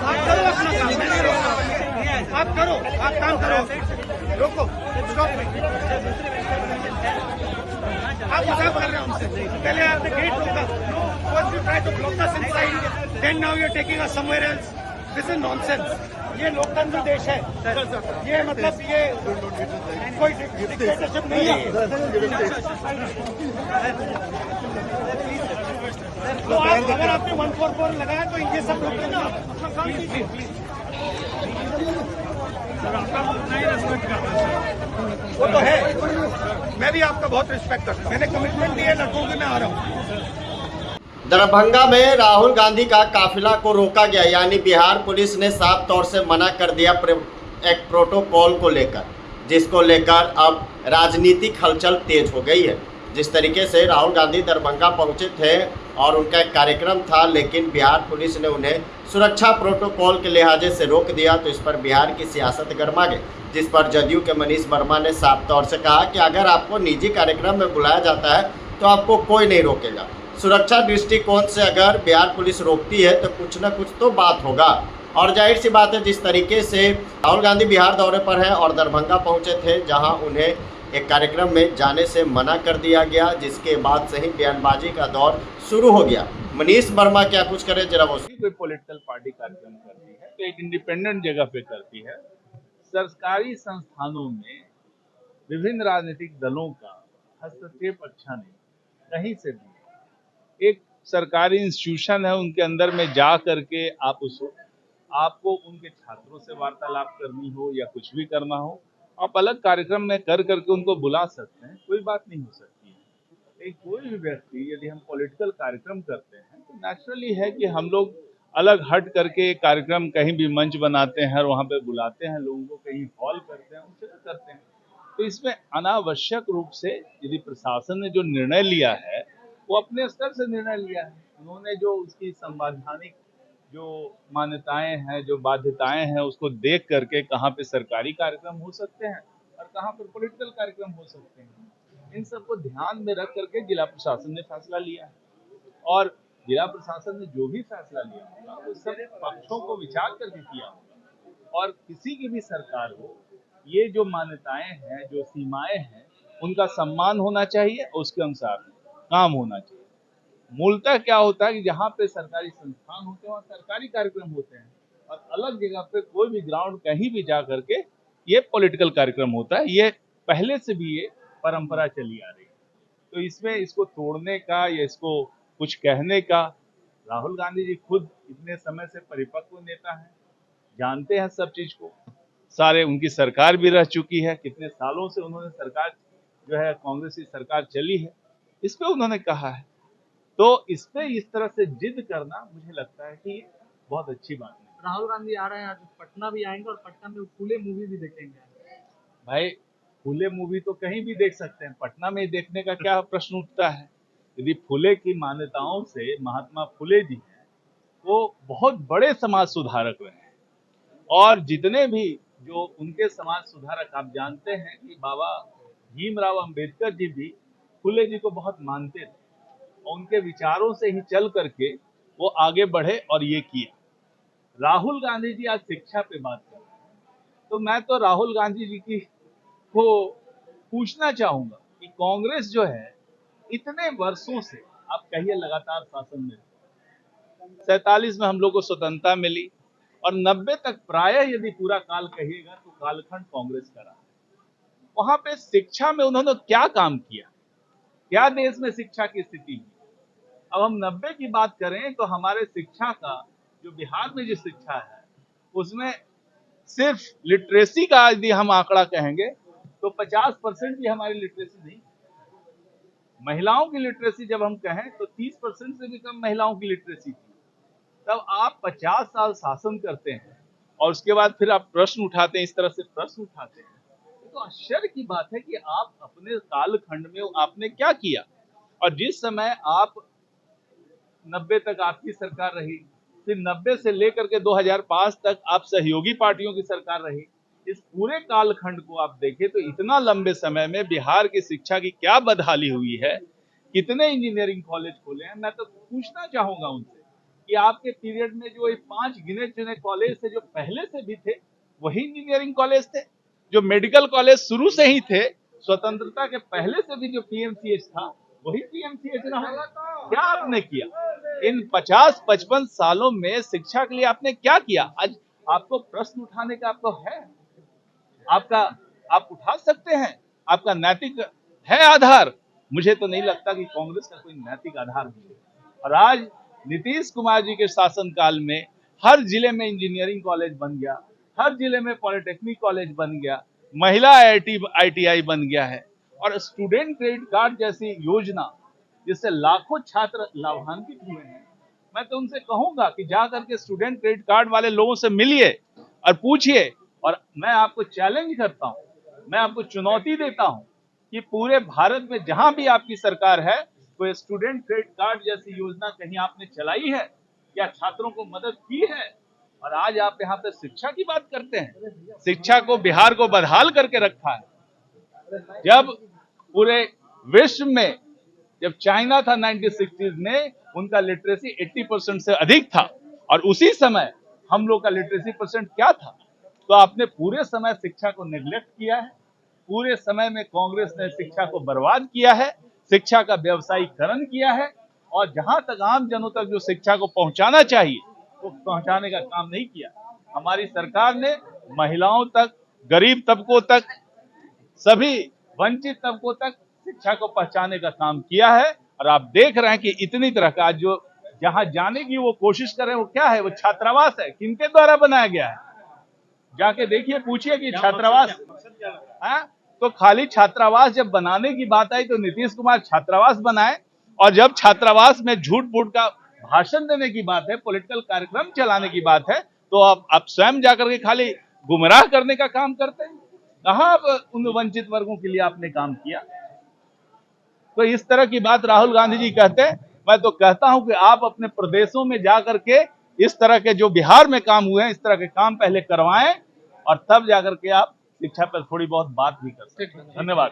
आप करो अपना काम, मैं नहीं रोका। आप करो, आप काम करो, रोको, स्टॉप। आप मजाक कर रहे हो हमसे। पहले आपने गेट रोका, first you try to block us inside, then now you're taking us somewhere else. This is nonsense. ये लोकतंत्र देश है, ये मतलब ये कोई डिक्टेटरशिप नहीं है। तो आप अगर आपने 144 लगाया तो ये सब रोके ना, अपना काम कीजिए। वो तो है, मैं भी आपका बहुत रिस्पेक्ट करता हूँ, मैंने कमिटमेंट दी है, लड़कों की मैं आ रहा हूँ। दरभंगा में राहुल गांधी का काफिला को रोका गया, यानी बिहार पुलिस ने साफ तौर से मना कर दिया एक प्रोटोकॉल को लेकर, जिसको लेकर अब राजनीतिक हलचल तेज हो गई है। जिस तरीके से राहुल गांधी दरभंगा पहुंचे थे और उनका एक कार्यक्रम था, लेकिन बिहार पुलिस ने उन्हें सुरक्षा प्रोटोकॉल के लिहाजे से रोक दिया, तो इस पर बिहार की सियासत गर्मा गई, जिस पर जदयू के मनीष वर्मा ने साफ तौर से कहा कि अगर आपको निजी कार्यक्रम में बुलाया जाता है तो आपको कोई नहीं रोकेगा। सुरक्षा दृष्टिकोण से अगर बिहार पुलिस रोकती है तो कुछ ना कुछ तो बात होगा। और जाहिर सी बात है, जिस तरीके से राहुल गांधी बिहार दौरे पर हैं और दरभंगा पहुंचे थे, जहां उन्हें एक कार्यक्रम में जाने से मना कर दिया गया, जिसके बाद से ही बयानबाजी का दौर शुरू हो गया। मनीष वर्मा क्या कुछ करे जरा वो। कोई पॉलिटिकल पार्टी कार्यक्रम करती है तो एक इंडिपेंडेंट जगह पे करती है। सरकारी संस्थानों में विभिन्न राजनीतिक दलों का हस्तक्षेप अच्छा नहीं, कहीं से भी। एक सरकारी इंस्टीट्यूशन है, उनके अंदर में जा करके आपको उनके छात्रों से वार्तालाप करनी हो या कुछ भी करना हो, आप अलग कार्यक्रम में कर करके उनको बुला सकते हैं, कोई बात नहीं हो सकती है। एक कोई भी व्यक्ति यदि हम पॉलिटिकल कार्यक्रम करते हैं तो नेचुरली है कि हम लोग अलग हट करके कार्यक्रम कहीं भी मंच बनाते हैं और वहाँ पे बुलाते हैं लोगों को, कहीं हॉल करते हैं, उनसे करते हैं। तो इसमें अनावश्यक रूप से यदि प्रशासन ने जो निर्णय लिया है वो अपने स्तर से निर्णय लिया है। उन्होंने जो उसकी संवैधानिक जो मान्यताएं हैं, जो बाध्यताएं हैं, उसको देख करके कहाँ पे सरकारी कार्यक्रम हो सकते हैं और कहाँ पर पॉलिटिकल कार्यक्रम हो सकते हैं, इन सबको ध्यान में रख करके जिला प्रशासन ने फैसला लिया है। और जिला प्रशासन ने जो भी फैसला लिया होगा वो सब पक्षों को विचार करके किया होगा। और किसी की भी सरकार हो, ये जो मान्यताएं हैं, जो सीमाएं हैं, उनका सम्मान होना चाहिए और उसके अनुसार काम होना चाहिए। मूलतः क्या होता है कि जहाँ पे सरकारी संस्थान होते हैं वहाँ सरकारी कार्यक्रम होते हैं, और अलग जगह पे कोई भी ग्राउंड कहीं भी जा करके ये पॉलिटिकल कार्यक्रम होता है। ये पहले से भी ये परंपरा चली आ रही है, तो इसमें इसको तोड़ने का या इसको कुछ कहने का, राहुल गांधी जी खुद इतने समय से परिपक्व नेता हैं, जानते हैं सब चीज को, सारे उनकी सरकार भी रह चुकी है, कितने सालों से उन्होंने सरकार जो है कांग्रेस की सरकार चली है, इस पे उन्होंने कहा है। तो इस पे इस तरह से जिद करना मुझे लगता है कि बहुत अच्छी बात नहीं। राहुल गांधी आ रहे हैं, आज पटना भी आएंगे और पटना में फूले मूवी भी देखेंगे। भाई फूले मूवी तो कहीं भी देख सकते हैं, पटना में देखने का क्या प्रश्न उठता है। यदि फूले की मान्यताओं से महात्मा फूले जी हैं, वो बहुत बड़े समाज सुधारक रहे हैं, और जितने भी जो उनके समाज सुधारक, आप जानते हैं कि बाबा भीमराव अंबेडकर जी भी फूले जी को बहुत मानते थे, और उनके विचारों से ही चल करके वो आगे बढ़े और ये किया। राहुल गांधी जी आज शिक्षा पे बात कर रहे हैं, तो मैं तो राहुल गांधी जी की को पूछना चाहूंगा कि कांग्रेस जो है इतने वर्षों से, आप कहिए लगातार शासन में, 47 में हम लोग को स्वतंत्रता मिली और 90 तक प्रायः यदि पूरा काल कहिएगा तो कालखंड कांग्रेस का रहा। वहां पे शिक्षा में उन्होंने क्या काम किया, क्या देश में शिक्षा की स्थिति है। अब हम 90 की बात करें तो हमारे शिक्षा का जो बिहार में जो शिक्षा है उसमें सिर्फ लिटरेसी का यदि हम आंकड़ा कहेंगे तो 50% भी हमारी लिटरेसी नहीं। महिलाओं की लिटरेसी जब हम कहें तो 30% से भी कम महिलाओं की लिटरेसी थी। तब आप 50 साल शासन करते हैं और उसके बाद फिर आप प्रश्न उठाते हैं, इस तरह से प्रश्न उठाते हैं, तो आश्चर्य की बात है कि आप अपने कालखंड में आपने क्या किया। और जिस समय आप 90 तक आपकी सरकार रही, फिर 90 से लेकर के 2005 तक आप सहयोगी पार्टियों की सरकार रही, इस पूरे कालखंड को आप देखें तो इतना लंबे समय में बिहार की शिक्षा की क्या बदहाली हुई है, कितने इंजीनियरिंग कॉलेज खोले हैं। मैं तो पूछना चाहूंगा उनसे कि आपके पीरियड में जो ये 5 गिने चुने कॉलेज थे जो पहले से भी थे वही इंजीनियरिंग कॉलेज थे, जो मेडिकल कॉलेज शुरू से ही थे, स्वतंत्रता के पहले से भी जो पीएमसीएच था वही पीएमसीएच रहा। क्या आपने किया इन 50-55 सालों में शिक्षा के लिए? आपने क्या किया? आज आपको प्रश्न उठाने का आपको है, आप उठा सकते हैं, आपका नैतिक है आधार। मुझे तो नहीं लगता कि कांग्रेस का कोई नैतिक आधार है। और आज नीतीश कुमार जी के शासनकाल में हर जिले में इंजीनियरिंग कॉलेज बन गया, हर जिले में पॉलिटेक्निक कॉलेज बन गया, महिला आईटीआई बन गया है, और स्टूडेंट क्रेडिट कार्ड जैसी योजना जिससे लाखों छात्र लाभान्वित हुए हैं। मैं तो उनसे कहूंगा कि जा करके स्टूडेंट क्रेडिट कार्ड वाले लोगों से मिलिए और पूछिए। और मैं आपको चैलेंज करता हूं, मैं आपको चुनौती देता हूं कि पूरे भारत में जहां भी आपकी सरकार है, कोई स्टूडेंट क्रेडिट कार्ड जैसी योजना कहीं आपने चलाई है या छात्रों को मदद की है? और आज आप यहाँ पे शिक्षा की बात करते हैं। शिक्षा को बिहार को बदहाल करके रखा है। जब पूरे विश्व में, जब चाइना था 1960s में, उनका लिटरेसी 80% से अधिक था, और उसी समय हम लोग का लिटरेसी परसेंट क्या था? तो आपने पूरे समय शिक्षा को नेग्लेक्ट किया है। पूरे समय में कांग्रेस ने शिक्षा को बर्बाद किया है, शिक्षा का व्यवसायीकरण किया है, और जहां तक आम जनों तक जो शिक्षा को पहुंचाना चाहिए वो पहुंचाने का काम नहीं किया। हमारी सरकार ने महिलाओं तक, गरीब तबकों तक, सभी वंचित तबकों तक शिक्षा को पहुंचाने का काम किया है। और आप देख रहे हैं कि इतनी तरह का जो जहां जाने की वो कोशिश कर रहे हैं वो क्या है? वो छात्रावास है। किनके द्वारा बनाया गया है? जाके देखिए, पूछिए कि छात्रावास है। तो खाली छात्रावास जब बनाने की बात आई तो नीतीश कुमार छात्रावास बनाए, और जब छात्रावास में झूठ मूठ का भाषण देने की बात है, पॉलिटिकल कार्यक्रम चलाने की बात है, तो आप स्वयं जाकर के खाली गुमराह करने का काम करते हैं। कहां उन वंचित वर्गों के लिए आपने काम किया? तो इस तरह की बात राहुल गांधी जी कहते हैं। मैं तो कहता हूं कि आप अपने प्रदेशों में जाकर के इस तरह के जो बिहार में काम हुए हैं, इस तरह के काम पहले करवाएं, और तब जाकर के आप शिक्षा पर थोड़ी बहुत बात भी कर सकते हैं। धन्यवाद।